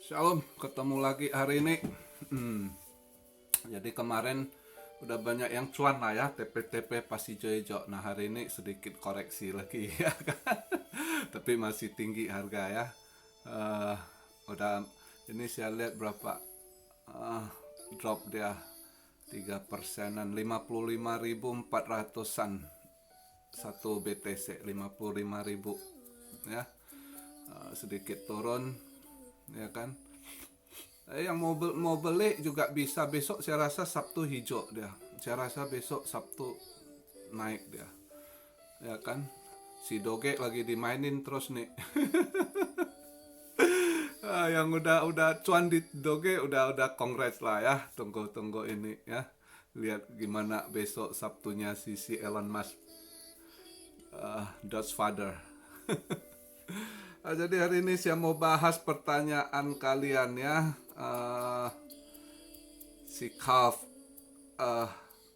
Shalom, ketemu lagi hari ini. Jadi kemarin udah banyak yang cuan lah ya, TP-TP pas hijau-hijau. Nah hari ini sedikit koreksi lagi ya kan. Tapi masih tinggi harga ya. Eh, udah ini saya lihat berapa drop dia 3%-an, 55.400-an satu BTC, 55.000 ya. Sedikit turun ya kan. Yang mau beli juga bisa besok, saya rasa Sabtu hijau dia. Saya rasa besok Sabtu naik dia. Ya kan? Si Doge lagi dimainin terus nih. Yang udah cuan di Doge udah kongres lah ya. Tunggu ini ya. Lihat gimana besok Sabtunya si Elon Musk, Dodge Father. Jadi hari ini saya mau bahas pertanyaan kalian ya. Si Calf,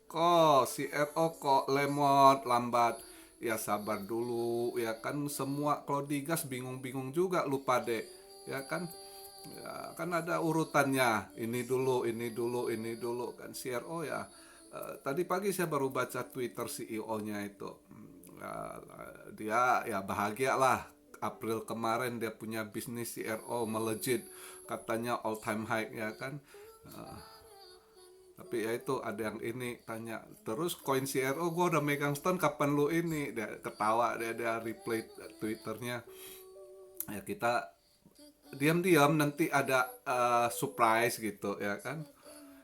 kok si RO kok lemot lambat. Ya sabar dulu ya kan, semua kalau digas bingung-bingung juga lupa deh ya kan. Ya, kan ada urutannya, ini dulu kan CRO ya. Tadi pagi saya baru baca Twitter CEO-nya itu. Ya, dia ya bahagia lah. April kemarin dia punya bisnis CRO melejit, katanya all time high ya kan. Tapi ya itu ada yang ini tanya terus koin CRO gue udah megang stand, kapan lu ini, dia ketawa, dia reply Twitternya. Ya kita diam-diam nanti ada surprise gitu ya kan.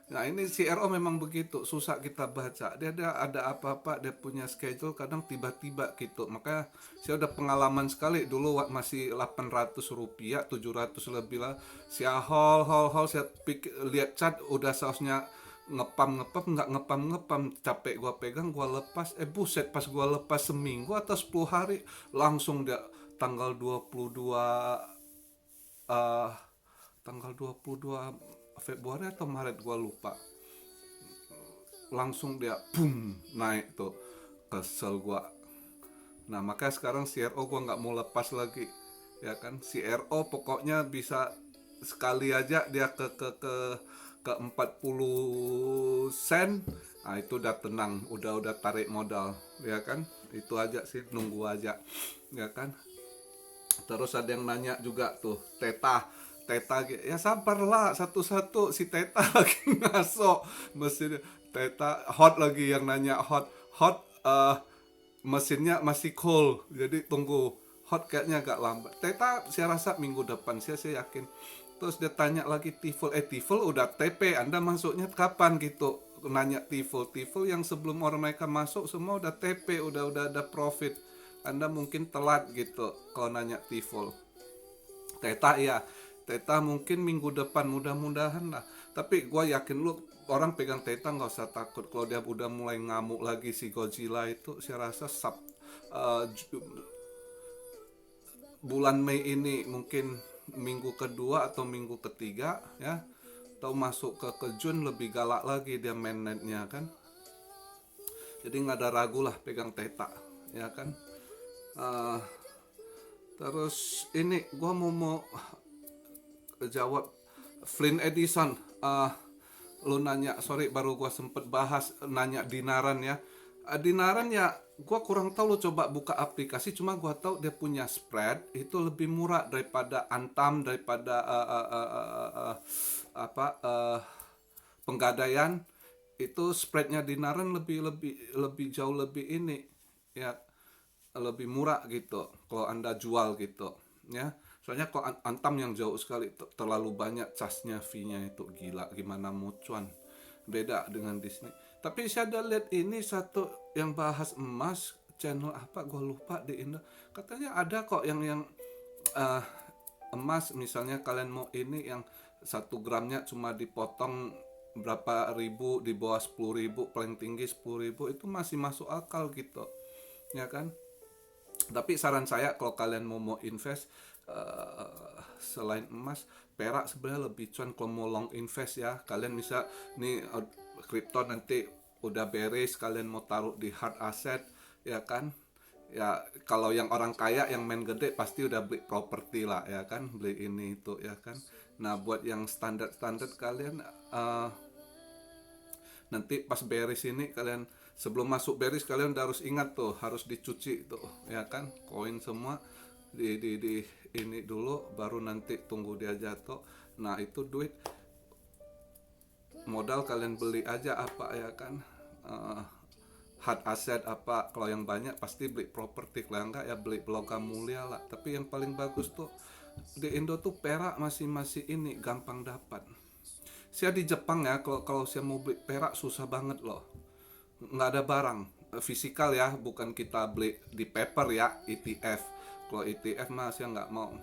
Nah ini CRO memang begitu, susah kita baca. Dia ada apa-apa, dia punya schedule kadang tiba-tiba gitu. Makanya saya udah pengalaman sekali dulu masih 800 rupiah, 700 lebih lah. Saya haul, saya lihat chat udah sausnya ngepam nggak ngepam capek gua pegang, gua lepas, buset, pas gua lepas seminggu atau 10 hari langsung dia tanggal 22 eh tanggal 22 Februari atau Maret gua lupa, langsung dia boom naik tuh, kesel gua. Nah makanya sekarang CRO gua nggak mau lepas lagi ya kan. CRO pokoknya bisa sekali aja dia ke 40 sen, nah itu udah tenang, udah tarik modal ya kan. Itu aja sih, nunggu aja ya kan. Terus ada yang nanya juga tuh, Teta ya sabarlah satu-satu, si Teta lagi ngaso mesin. Teta hot lagi, yang nanya hot mesinnya masih cool, jadi tunggu hot kayaknya agak lambat. Teta saya rasa minggu depan, saya yakin. Terus dia tanya lagi Tiful udah TP, Anda masuknya kapan gitu. Nanya Tiful yang sebelum orang mereka masuk semua udah TP, udah ada profit. Anda mungkin telat gitu kalau nanya Tiful. Teta ya, Teta mungkin minggu depan, mudah-mudahan lah. Tapi gue yakin lu orang pegang Teta nggak usah takut. Kalau dia udah mulai ngamuk lagi si Godzilla itu, saya rasa uh, bulan Mei ini mungkin minggu kedua atau minggu ketiga ya, atau masuk ke Jun lebih galak lagi dia mainnya kan. Jadi nggak ada ragu lah pegang Teta ya kan. Uh, Terus ini gue mau jawab Flynn Edison. Lu nanya, sorry baru gue sempet bahas, nanya Dinaran ya. Dinaran ya gue kurang tahu, lu coba buka aplikasi, cuma gue tahu dia punya spread itu lebih murah daripada Antam, daripada Penggadaian. Itu spreadnya Dinaran lebih jauh lebih ini ya, lebih murah gitu kalau anda jual gitu ya. Soalnya kalau Antam yang jauh sekali, terlalu banyak casnya, fee-nya itu gila, gimana mau cuan. Beda dengan Disney. Tapi saya ada lihat ini satu yang bahas emas, channel apa gue lupa di Indo. Katanya ada kok yang eh, emas, misalnya kalian mau ini yang 1 gramnya cuma dipotong berapa ribu, di bawah 10.000, paling tinggi 10.000, itu masih masuk akal gitu ya kan. Tapi saran saya kalau kalian mau invest, selain emas, perak sebenarnya lebih cuan kalau mau long invest ya. Kalian bisa nih kripto nanti udah beres, kalian mau taruh di hard asset ya kan. Ya kalau yang orang kaya yang main gede pasti udah beli properti lah ya kan, beli ini itu ya kan. Nah buat yang standar-standar kalian nanti pas beris ini kalian, sebelum masuk beris kalian udah harus ingat tuh, harus dicuci tuh ya kan, koin semua di ini dulu, baru nanti tunggu dia jatuh. Nah itu duit modal kalian beli aja apa ya kan, eh, hard asset apa. Kalau yang banyak pasti beli properti, kalau enggak ya beli logam mulia lah. Tapi yang paling bagus tuh di Indo tuh perak masih masih ini gampang dapat. Saya di Jepang ya, kalau kalau saya mau beli perak susah banget loh, nggak ada barang fisikal ya, bukan kita beli di paper ya, ETF. Kalau ETF mah saya nggak mau.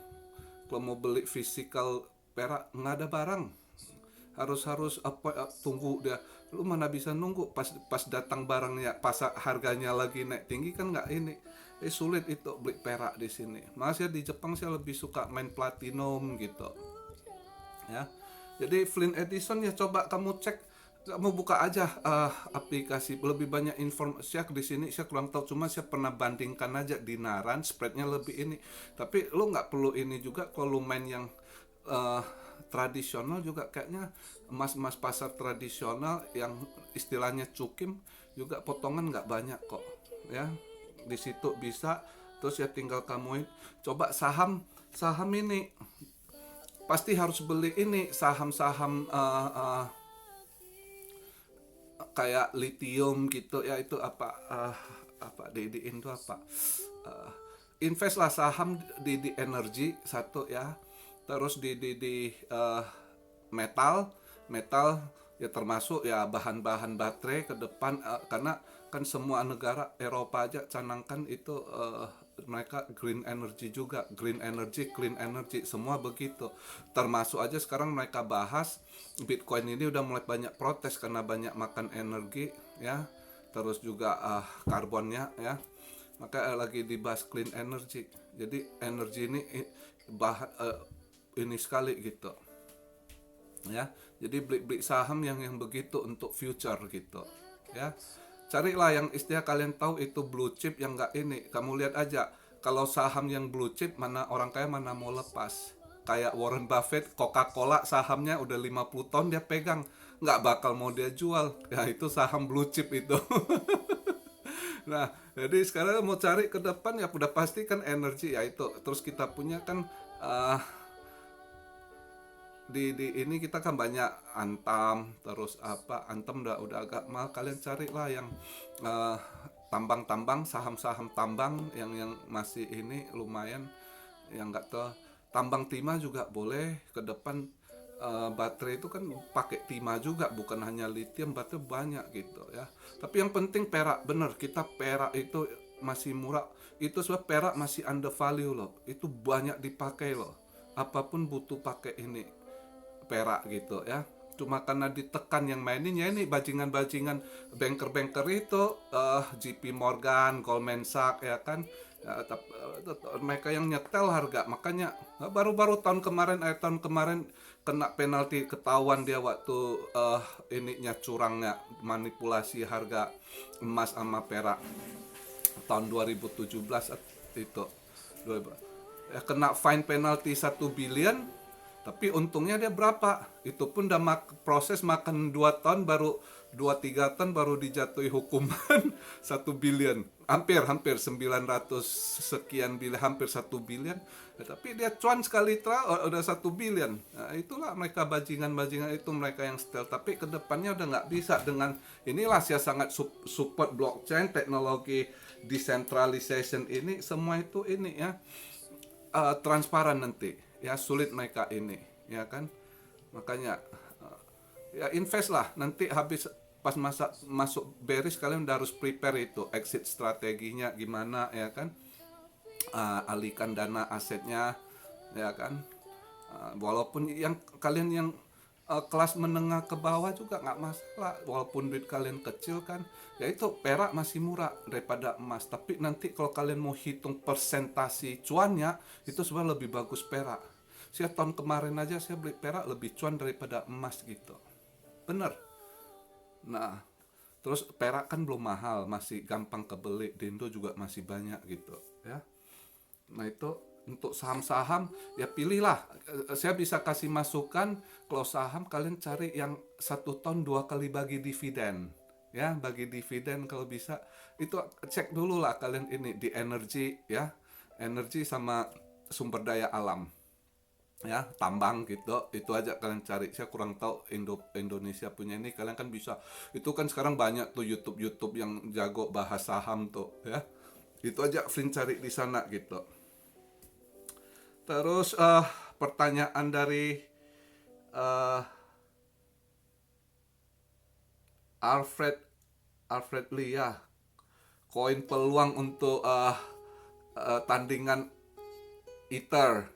Kalau mau beli fisikal perak nggak ada barang, harus harus apa, tunggu dia. Lu mana bisa nunggu pas pas datang barangnya, pas harganya lagi naik tinggi kan, nggak ini. Sulit itu beli perak di sini. Makanya di Jepang saya lebih suka main platinum gitu ya. Jadi Flynn Edison ya, coba kamu cek, kamu buka aja aplikasi, lebih banyak informasi. Saya di sini saya kurang tahu, cuma saya pernah bandingkan aja di Naran spreadnya lebih ini. Tapi lu nggak perlu ini juga kalau lu main yang eh, tradisional juga, kayaknya emas-emas pasar tradisional yang istilahnya cukim juga potongan nggak banyak kok ya. Di situ bisa. Terus ya tinggal kamu coba saham, saham ini pasti harus beli ini saham-saham kayak lithium gitu ya, itu apa di Indo apa, uh, invest lah saham di energi satu ya. Terus di metal, metal ya, termasuk ya bahan-bahan baterai ke depan, karena kan semua negara Eropa aja canangkan itu, mereka green energy juga, green energy, clean energy, semua begitu. Termasuk aja sekarang mereka bahas Bitcoin ini udah mulai banyak protes karena banyak makan energi ya, terus juga karbonnya ya. Maka lagi dibahas clean energy. Jadi energi ini ini sekali gitu ya. Jadi beli saham yang begitu untuk future gitu ya. Carilah yang istilah kalian tahu itu blue chip, yang enggak ini. Kamu lihat aja, kalau saham yang blue chip mana orang kaya mana mau lepas. Kayak Warren Buffett, Coca-Cola sahamnya udah 50 tahun dia pegang, nggak bakal mau dia jual. Ya itu saham blue chip itu. Nah, jadi sekarang mau cari ke depan ya udah pasti kan energi ya itu. Terus kita punya kan uh, di ini kita kan banyak Antam, terus apa, Antam udah agak mahal, kalian carilah yang eh, tambang-tambang, saham-saham tambang yang masih ini lumayan, yang nggak tahu. Tambang timah juga boleh ke depan. Baterai itu kan pakai timah juga, bukan hanya lithium, baterai banyak gitu ya. Tapi yang penting perak, bener kita perak itu masih murah. Itu sebab perak masih under value loh, itu banyak dipakai loh, apapun butuh pakai ini perak gitu ya. Cuma karena ditekan yang maininnya ini bajingan-bajingan banker-banker itu, JP Morgan, Goldman Sachs ya kan. Ya, mereka yang nyetel harga, makanya baru-baru tahun kemarin kena penalti, ketahuan dia waktu ininya curangnya manipulasi harga emas sama perak tahun 2017 itu. Ya, kena fine penalti 1 billion. Tapi untungnya dia berapa? Itu pun udah proses makan 2 tahun, baru 2-3 tahun baru dijatuhi hukuman 1 billion. Hampir 900 sekian billion, hampir 1 billion. Ya, tapi dia cuan sekali udah 1 billion. Nah, itulah mereka bajingan-bajingan itu, mereka yang setel. Tapi kedepannya udah nggak bisa dengan inilah. Saya sangat support blockchain, teknologi decentralization ini, semua itu ini ya, transparan nanti ya. Sulit mereka ini ya kan. Makanya ya invest lah, nanti habis pas masa masuk bearish kalian udah harus prepare itu exit strateginya gimana ya kan. Alihkan dana asetnya ya kan. Walaupun yang kalian yang kelas menengah ke bawah juga nggak masalah, walaupun duit kalian kecil kan, ya itu perak masih murah daripada emas. Tapi nanti kalau kalian mau hitung persentasi cuannya, itu sebenarnya lebih bagus perak. Saya tahun kemarin aja saya beli perak lebih cuan daripada emas gitu, bener. Nah, Terus perak kan belum mahal, masih gampang kebeli, di Indo juga masih banyak gitu ya. Nah itu untuk saham-saham ya pilihlah. Saya bisa kasih masukan, kalau saham kalian cari yang 1 tahun 2 kali bagi dividen. Ya, bagi dividen kalau bisa. Itu cek dulu lah kalian ini di energi ya. Energi sama sumber daya alam. Ya, tambang gitu. Itu aja kalian cari. Saya kurang tahu Indonesia punya ini, kalian kan bisa. Itu kan sekarang banyak tuh YouTube yang jago bahas saham tuh ya. Itu aja kalian cari di sana gitu. Terus pertanyaan dari eh, Alfred Alfred Lee ya, koin peluang untuk tandingan Ether,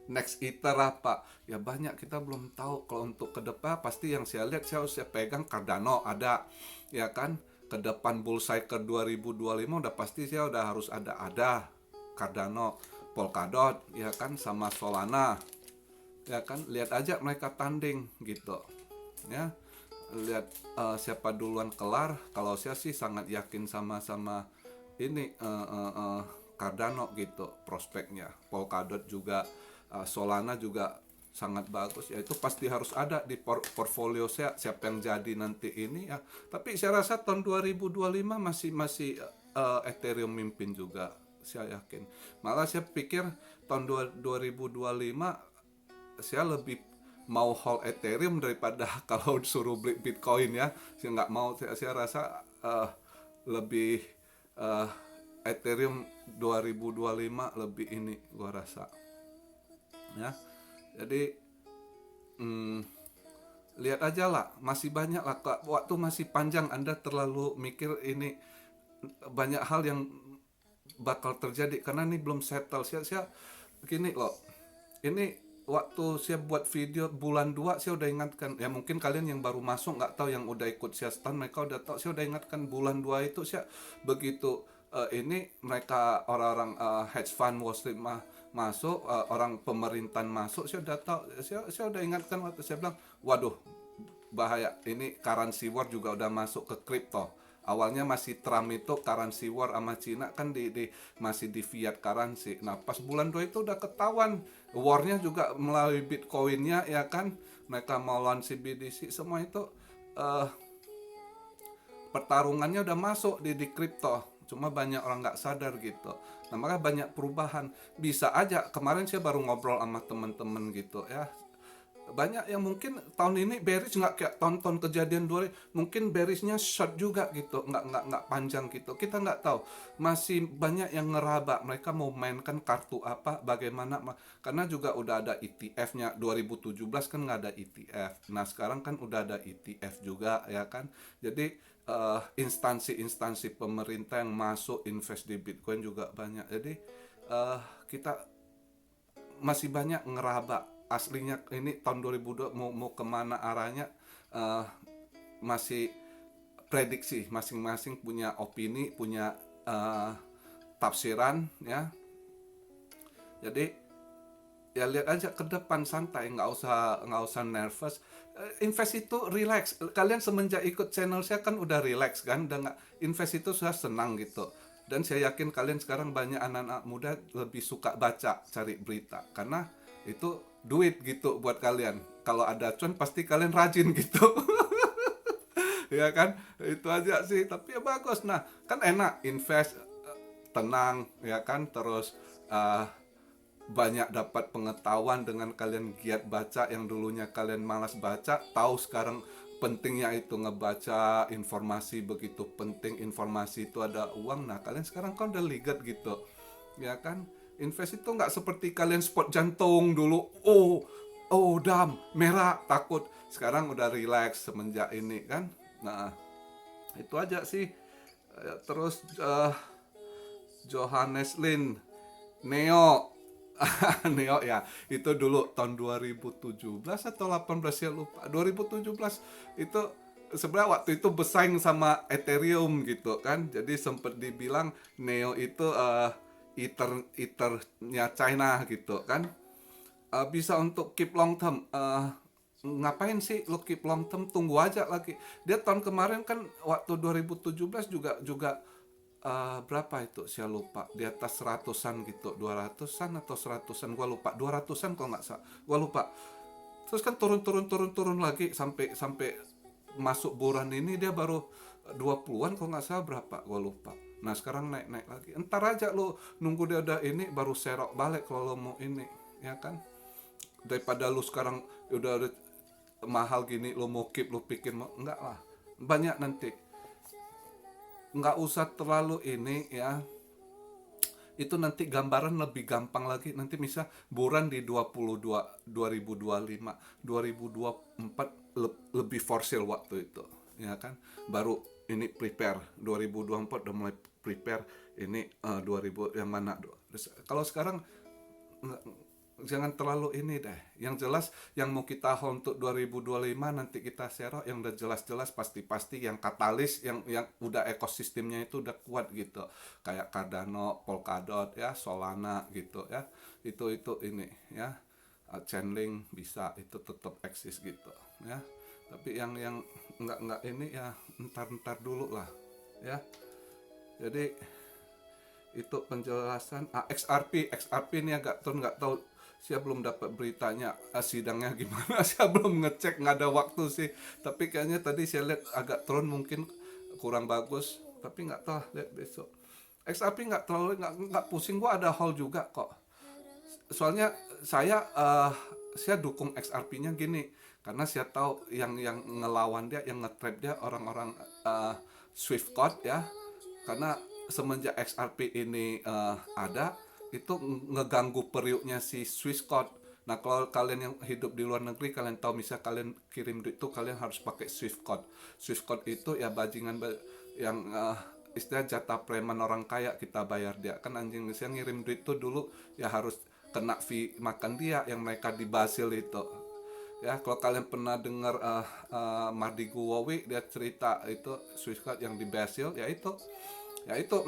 next Ether apa? Ya banyak, kita belum tahu. Kalau untuk ke depan pasti yang saya lihat, saya pegang Cardano ada, ya kan? Ke depan bull cycle 2025 udah pasti saya udah harus ada Cardano, Polkadot, ya kan, sama Solana, ya kan. Lihat aja mereka tanding gitu ya, lihat siapa duluan kelar. Kalau saya sih sangat yakin sama ini Cardano gitu prospeknya. Polkadot juga, Solana juga sangat bagus ya. Itu pasti harus ada di portfolio saya, siapa yang jadi nanti ini ya. Tapi saya rasa tahun 2025 masih Ethereum mimpin juga, saya yakin. Malah saya pikir tahun 2025 saya lebih mau hold Ethereum daripada kalau disuruh beli Bitcoin ya. Saya nggak mau, saya rasa lebih uh, Ethereum 2025 lebih ini gua rasa ya. Jadi lihat aja lah, masih banyak lah, waktu masih panjang. Anda terlalu mikir ini, banyak hal yang bakal terjadi karena ini belum settle. Saya gini loh, ini waktu saya buat video bulan 2 saya udah ingatkan ya, mungkin kalian yang baru masuk nggak tahu, yang udah ikut saya stand mereka udah tahu. Saya udah ingatkan bulan 2 itu saya begitu ini mereka orang-orang hedge fund Wall Street masuk, orang pemerintahan masuk, saya udah tahu. Saya udah ingatkan waktu saya bilang, waduh bahaya, ini currency war juga udah masuk ke crypto. Awalnya masih Trump itu currency war sama Cina kan masih di fiat currency. Nah pas bulan 2 itu udah ketahuan warnya juga melalui Bitcoinnya ya kan. Mereka mau launch CBDC, semua itu pertarungannya udah masuk di kripto. Cuma banyak orang nggak sadar gitu. Nah maka banyak perubahan. Bisa aja, kemarin saya baru ngobrol sama temen-temen gitu ya, banyak yang mungkin tahun ini bearish nggak kayak tahun-tahun kejadian dua, mungkin bearishnya short juga gitu, nggak panjang gitu, kita nggak tahu. Masih banyak yang ngeraba mereka mau mainkan kartu apa, bagaimana, karena juga udah ada ETF-nya. 2017 kan nggak ada ETF, nah sekarang kan udah ada ETF juga ya kan. Jadi instansi-instansi pemerintah yang masuk invest di Bitcoin juga banyak. Jadi kita masih banyak ngeraba. Aslinya ini tahun 2002 mau kemana arahnya, uh, masih prediksi, masing-masing punya opini, punya tafsiran ya. Jadi ya lihat aja ke depan, santai, nggak usah nervous. Invest itu relax. Kalian semenjak ikut channel saya kan udah relax kan, udah nggak, invest itu sudah senang gitu. Dan saya yakin kalian sekarang banyak anak-anak muda lebih suka baca, cari berita, karena itu duit gitu buat kalian. Kalau ada cuan pasti kalian rajin gitu. Ya kan, itu aja sih. Tapi ya bagus. Nah kan enak invest, tenang ya kan. Terus uh, banyak dapat pengetahuan dengan kalian giat baca. Yang dulunya kalian malas baca, tahu sekarang pentingnya itu ngebaca informasi, begitu penting informasi itu ada uang. Nah kalian sekarang kan udah ligat gitu ya kan. Invest itu nggak seperti kalian spot jantung dulu, dam merah takut. Sekarang udah relax semenjak ini kan. Nah itu aja sih. Terus Johannes Lin Neo. Neo ya, itu dulu tahun 2017 atau 18 ya lupa. 2017 itu sebenarnya waktu itu bersaing sama Ethereum gitu kan. Jadi sempat dibilang Neo itu Ethernya China gitu kan. Bisa untuk keep long term. ngapain sih lu keep long term, tunggu aja lagi. Dia tahun kemarin kan waktu 2017 juga juga berapa itu saya lupa, di atas seratusan gitu, 200-an atau seratusan gua lupa, 200-an kalau nggak salah gua lupa. Terus kan turun lagi sampai sampai masuk bulan ini dia baru 20-an kalau nggak salah, berapa gua lupa. Nah sekarang naik lagi, entar aja lu nunggu dia udah ini baru serok balik kalau lo mau ini, ya kan. Daripada lu sekarang udah mahal gini lu mau keep, lu pikir mau enggak lah, banyak nanti. Nggak usah terlalu ini ya, itu nanti gambaran lebih gampang lagi. Nanti misal bulan di 22 2025 2024 lebih for sale waktu itu, ya kan. Baru ini prepare 2024 udah mulai prepare ini 2000 yang mana. Kalau sekarang jangan terlalu ini deh. Yang jelas yang mau kita hold untuk 2025 nanti kita share yang udah jelas-jelas pasti-pasti, yang katalis, yang udah ekosistemnya itu udah kuat gitu. Kayak Cardano, Polkadot ya, Solana gitu ya. Itu ini ya. Chainlink bisa itu tetap eksis gitu ya. Tapi yang enggak ini ya entar dulu lah ya. Jadi itu penjelasan XRP ini agak turun, nggak tahu, saya belum dapat beritanya sidangnya gimana. Saya belum ngecek, nggak ada waktu sih, tapi kayaknya tadi saya lihat agak turun, mungkin kurang bagus, tapi nggak tahu, lihat besok. XRP nggak terlalu, nggak pusing, gua ada hold juga kok. Soalnya saya dukung XRP-nya gini, karena saya tahu yang ngelawan dia, yang nge-trap dia orang-orang Swift code ya. Karena semenjak XRP ini ada, itu ngeganggu periuknya si Swiss code. Nah kalau kalian yang hidup di luar negeri, kalian tahu misal kalian kirim duit itu kalian harus pakai Swift code. Swift code itu ya bajingan yang istilah jatah preman orang kaya kita bayar dia. Kan anjing, saya ngirim duit itu dulu ya harus kena fee makan dia yang mereka di Basil itu. Ya kalau kalian pernah dengar Mardi Guwowi, dia cerita itu Swiss code yang di Basil, ya itu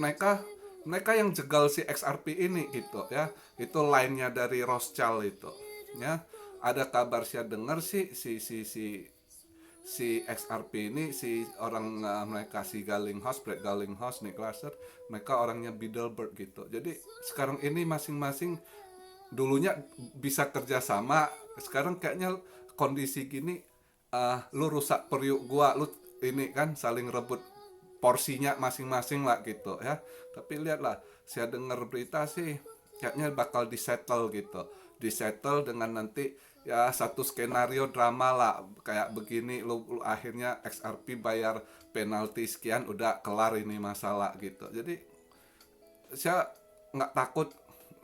mereka yang jegal si XRP ini gitu ya. Itu line-nya dari Rothschild itu ya. Ada kabar saya dengar sih si XRP ini, si orang mereka si Brett Garlinghouse, Nick Lasser, mereka orangnya Bilderberg gitu. Jadi sekarang ini masing-masing dulunya bisa kerjasama, sekarang kayaknya kondisi gini, lu rusak periuk gua, lu ini kan saling rebut porsinya masing-masing lah gitu ya. Tapi lihatlah, saya dengar berita sih kayaknya bakal disettle gitu, disettle dengan nanti ya satu skenario drama lah kayak begini, lu akhirnya XRP bayar penalti sekian, udah kelar ini masalah gitu. Jadi saya nggak takut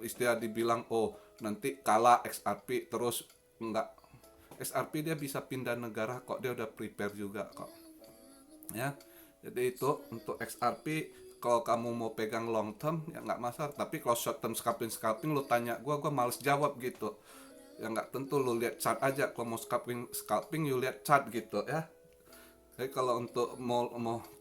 istilah dibilang oh nanti kalah XRP terus, nggak. XRP dia bisa pindah negara kok, dia udah prepare juga kok ya. Jadi itu untuk XRP, kalau kamu mau pegang long term ya nggak masalah. Tapi kalau short term scalping lu tanya gue males jawab gitu. Ya nggak tentu, lu lihat chart aja. Kalau mau scalping you lihat chart gitu ya. Jadi kalau untuk mau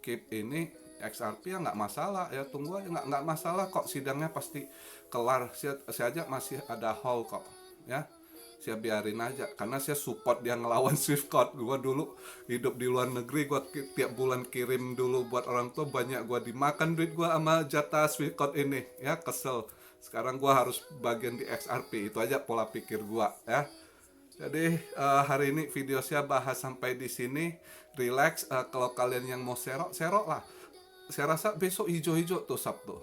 keep ini XRP ya nggak masalah ya, tunggu aja, nggak masalah kok, sidangnya pasti kelar. Saya aja masih ada hold kok ya. Saya biarin aja karena saya support dia ngelawan Swift code. Gue dulu hidup di luar negeri, gue tiap bulan kirim dulu buat orang tua, banyak gue dimakan duit gue sama jatah Swift code ini ya, kesel. Sekarang gue harus bagian di XRP. Itu aja pola pikir gue ya. Jadi hari ini video saya bahas sampai di sini. Relax, kalau kalian yang mau serok lah. Saya rasa besok hijau-hijau tuh Sabtu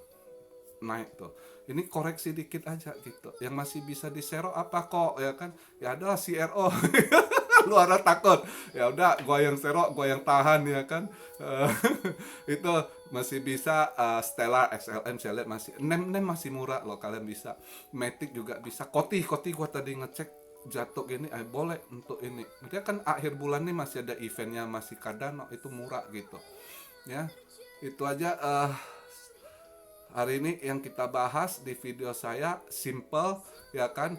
naik tuh. Ini koreksi dikit aja gitu. Yang masih bisa diserok apa kok ya kan? Ya adalah CRO. Lu ada takut. Ya udah, gua yang serok, gua yang tahan ya kan. Itu masih bisa. Stellar XLM saya lihat masih nem masih murah loh, kalian bisa. Matic juga bisa. Koti gua tadi ngecek jatuh gini, boleh untuk ini. Dia kan akhir bulan nih masih ada eventnya, masih Cardano, itu murah gitu. Ya. Itu aja hari ini yang kita bahas di video saya, simple ya kan.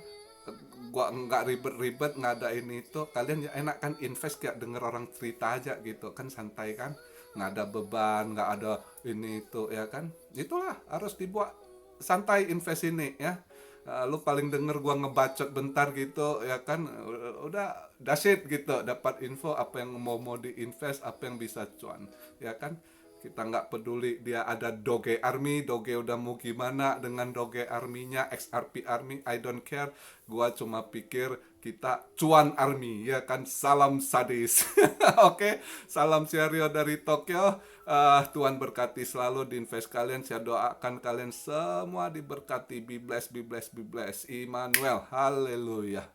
Gua nggak ribet-ribet, nggak ada ini itu. Kalian ya enak kan invest kayak denger orang cerita aja gitu kan, santai kan, nggak ada beban, nggak ada ini itu ya kan. Itulah harus dibuat santai invest ini ya. Lu paling denger gua ngebacot bentar gitu ya kan, udah that's it gitu, dapat info apa yang mau diinvest, apa yang bisa cuan ya kan. Kita nggak peduli dia ada Doge Army, Doge udah mau gimana dengan Doge Army-nya, XRP Army, I don't care. Gua cuma pikir kita cuan Army, ya kan. Salam sadis. Oke, salam Siario dari Tokyo. Tuhan berkati selalu di invest kalian. Saya doakan kalian semua diberkati. Be blessed, be blessed, be blessed. Immanuel, haleluya.